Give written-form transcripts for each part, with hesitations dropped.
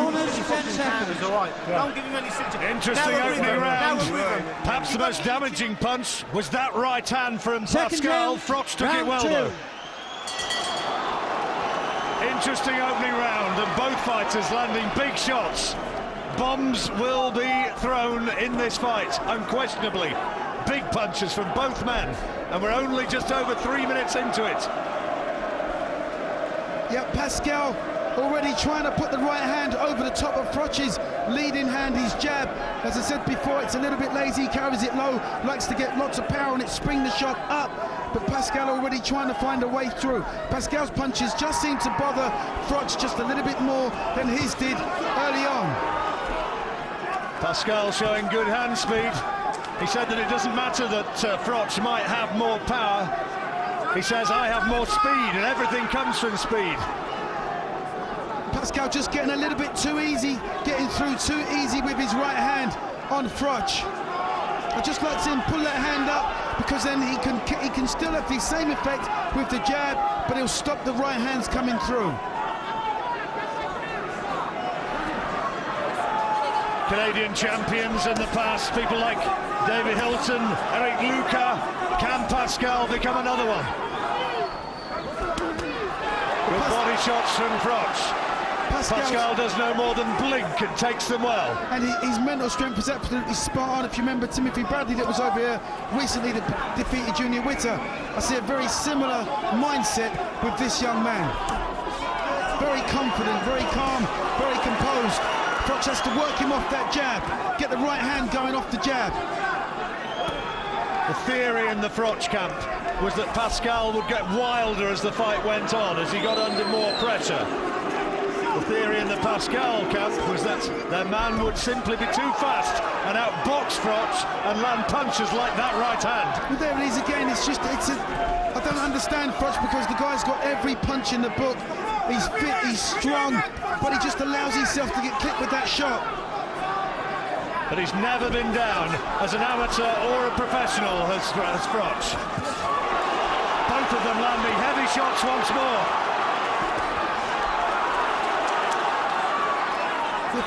Almost 10 seconds. All right. Don't give him any symptoms. Interesting opening round. Perhaps the most damaging punch was that right hand from Pascal. Froch took it well, though. Interesting opening round, and both fighters landing big shots. Bombs will be thrown in this fight, unquestionably. Big punches from both men, and we're only just over 3 minutes into it. Yeah, Pascal already trying to put the right hand over the top of Froch's leading hand, his jab. As I said before, it's a little bit lazy, carries it low, likes to get lots of power on it, spring the shot up. But Pascal already trying to find a way through. Pascal's punches just seem to bother Froch just a little bit more than his did early on. Pascal showing good hand speed. He said that it doesn't matter that Froch might have more power. He says, I have more speed, and everything comes from speed. Pascal just getting a little bit too easy, getting through too easy with his right hand on Froch. I just like to see him pull that hand up, because then he can still have the same effect with the jab, but he'll stop the right hands coming through. Canadian champions in the past, people like David Hilton, Eric Luca. Can Pascal become another one? Good body shots from Froch. Pascal does no more than blink and takes them well. And his mental strength is absolutely spot on. If you remember Timothy Bradley that was over here recently that defeated Junior Witter, I see a very similar mindset with this young man. Very confident, very calm, very composed. Froch has to work him off that jab, get the right hand going off the jab. The theory in the Froch camp was that Pascal would get wilder as the fight went on, as he got under more pressure. The theory in the Pascal camp was that their man would simply be too fast and outbox Froch and land punches like that right hand. Well, there it is again. I don't understand Froch, because the guy's got every punch in the book. He's fit, he's strong, but he just allows himself to get clipped with that shot. But he's never been down as an amateur or a professional as Froch. Both of them landing heavy shots once more.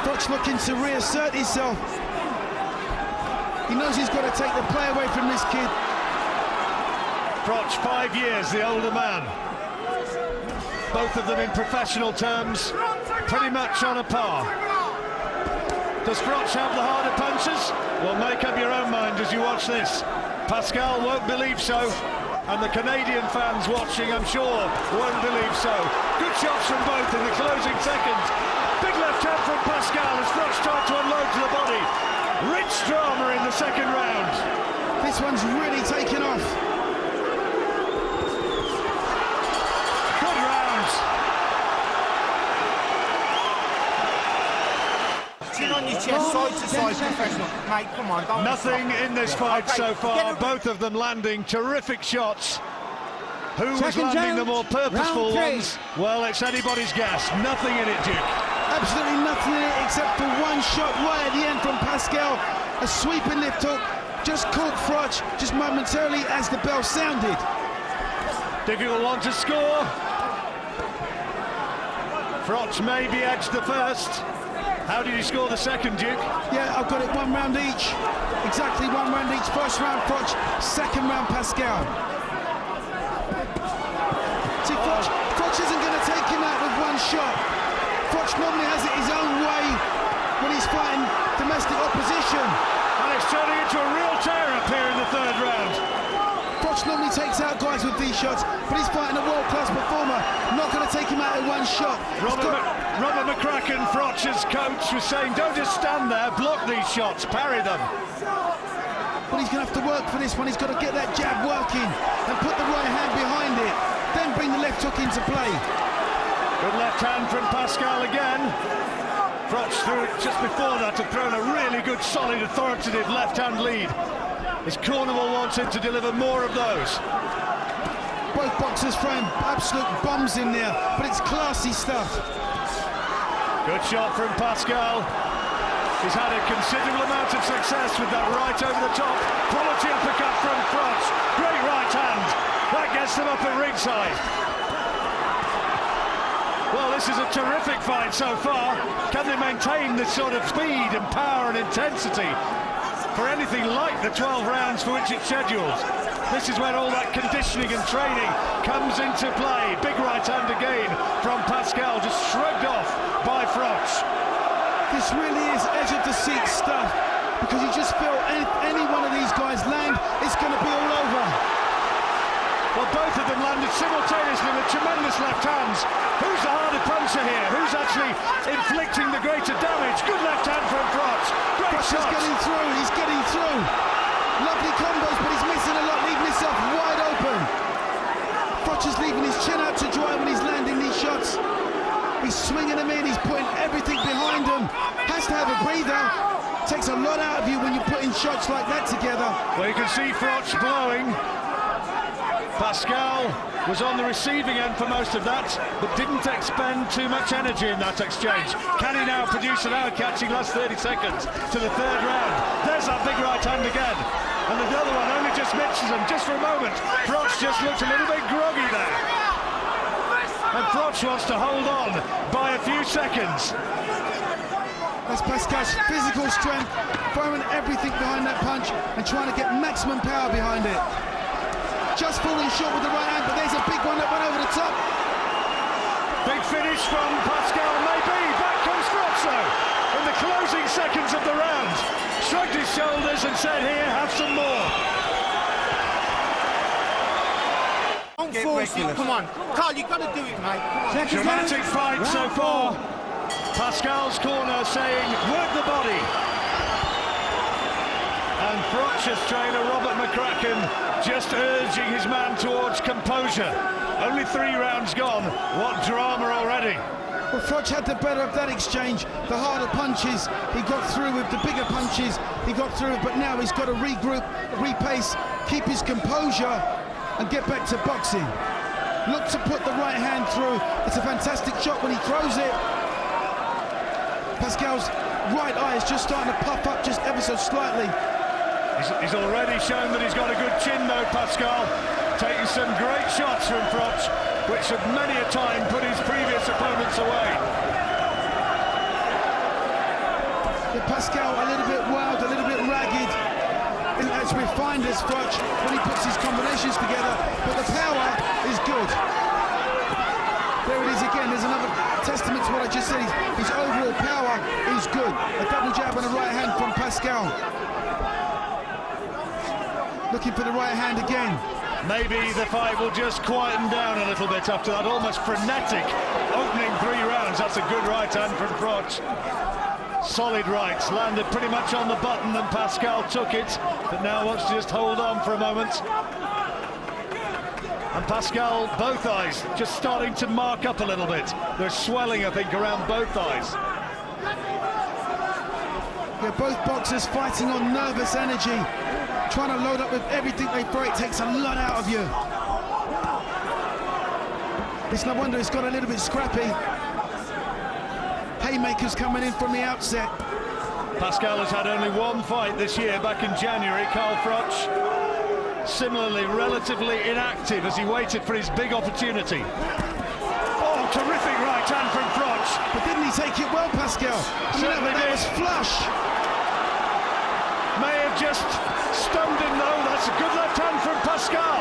Froch looking to reassert himself. He knows he's got to take the play away from this kid. Froch, 5 years the older man. Both of them in professional terms, pretty much on a par. Does Froch have the harder punches? Well, make up your own mind as you watch this. Pascal won't believe so, and the Canadian fans watching, I'm sure, won't believe so. Good shots from both in the closing seconds. Big left hand from Pascal as Froch tried to unload to the body. Rich drama in the second round. This one's really taken off. Good round. Chin on your chest, side to side, professional. Mate, come on, don't. Nothing in this fight so far. Both of them landing terrific shots. Who's landing the more purposeful ones? Well, it's anybody's guess. Nothing in it, Duke. Absolutely nothing in it except for one shot right at the end from Pascal. A sweeping left hook, just caught Froch just momentarily as the bell sounded. Difficult one to score. Froch maybe edged the first. How did he score the second, Duke? Yeah, I've got it 1 round each. Exactly 1 round each. First round Froch, second round Pascal. See, Froch isn't going to take him out with one shot. Froch normally has it his own way when he's fighting domestic opposition. And it's turning into a real tear up here in the third round. Froch normally takes out guys with these shots, but he's fighting a world-class performer. Not going to take him out in one shot. Robert McCracken, Froch's coach, was saying, don't just stand there, block these shots, parry them. But he's going to have to work for this one. He's got to get that jab working and put the right hand behind it, then bring the left hook into play. Good left hand from Pascal again. Froch threw it just before that, had thrown a really good, solid, authoritative left-hand lead. His Cornwall wants him to deliver more of those. Both boxers throwing absolute bombs in there, but it's classy stuff. Good shot from Pascal. He's had a considerable amount of success with that right over the top. Quality uppercut from Froch. Great right hand. That gets them up at ringside. Well, this is a terrific fight so far. Can they maintain this sort of speed and power and intensity for anything like the 12 rounds for which it's scheduled? This is where all that conditioning and training comes into play. Big right hand again from Pascal, just shrugged off by Froch. This really is edge of the seat stuff, because you just feel any one of these guys land, it's going to be all over. Well, both of them landed simultaneously with tremendous left hands. Who's the harder puncher here? Who's actually inflicting the greater damage? Good left hand from Froch. Great shot. He's getting through, he's getting through. Lovely combos, but he's missing a lot, leaving himself wide open. Froch is leaving his chin out to dry when he's landing these shots. He's swinging them in, he's putting everything behind him. Has to have a breather. Takes a lot out of you when you're putting shots like that together. Well, you can see Froch blowing. Pascal was on the receiving end for most of that, but didn't expend too much energy in that exchange. Can he now produce an eye-catching last 30 seconds to the third round? There's that big right hand again. And the other one only just misses him, just for a moment. Froch just looked a little bit groggy there. And Froch wants to hold on by a few seconds. That's Pascal's physical strength, throwing everything behind that punch and trying to get maximum power behind it. Just falling short with the right hand, but there's a big one that went over the top. Big finish from Pascal, maybe. Back comes Froch, though, in the closing seconds of the round. Shrugged his shoulders and said, here, have some more. Don't force it. Come on. Carl, you got to do it, mate. Dramatic fight so far. Pascal's corner saying, work the body. And Froch's trainer, Robert McCracken, just urging his man towards composure. Only 3 rounds gone. What drama already. Well, Froch had the better of that exchange. The harder punches, he got through with. The bigger punches, he got through. But now he's got to regroup, repace, keep his composure, and get back to boxing. Look to put the right hand through. It's a fantastic shot when he throws it. Pascal's right eye is just starting to puff up just ever so slightly. He's already shown that he's got a good chin, though, Pascal. Taking some great shots from Froch, which have many a time put his previous opponents away. Yeah, Pascal a little bit wild, a little bit ragged, as refined as Froch when he puts his combinations together, but the power is good. There it is again, there's another testament to what I just said. His overall power is good. A double jab and a right hand from Pascal. Looking for the right hand again. Maybe the fight will just quieten down a little bit after that almost frenetic opening 3 rounds. That's a good right hand from Froch. Solid rights, landed pretty much on the button, and Pascal took it, but now wants to just hold on for a moment. And Pascal, both eyes just starting to mark up a little bit. There's swelling, I think, around both eyes. Yeah, both boxers fighting on nervous energy, trying to load up with everything they throw. It takes a lot out of you. It's no wonder it's got a little bit scrappy. Haymakers coming in from the outset. Pascal has had only 1 fight this year, back in January. Carl Froch, similarly relatively inactive as he waited for his big opportunity. Oh, terrific right hand from Froch. But didn't he take it well, Pascal? I mean, that was flush. May have just stunned him, though. That's a good left hand from Pascal.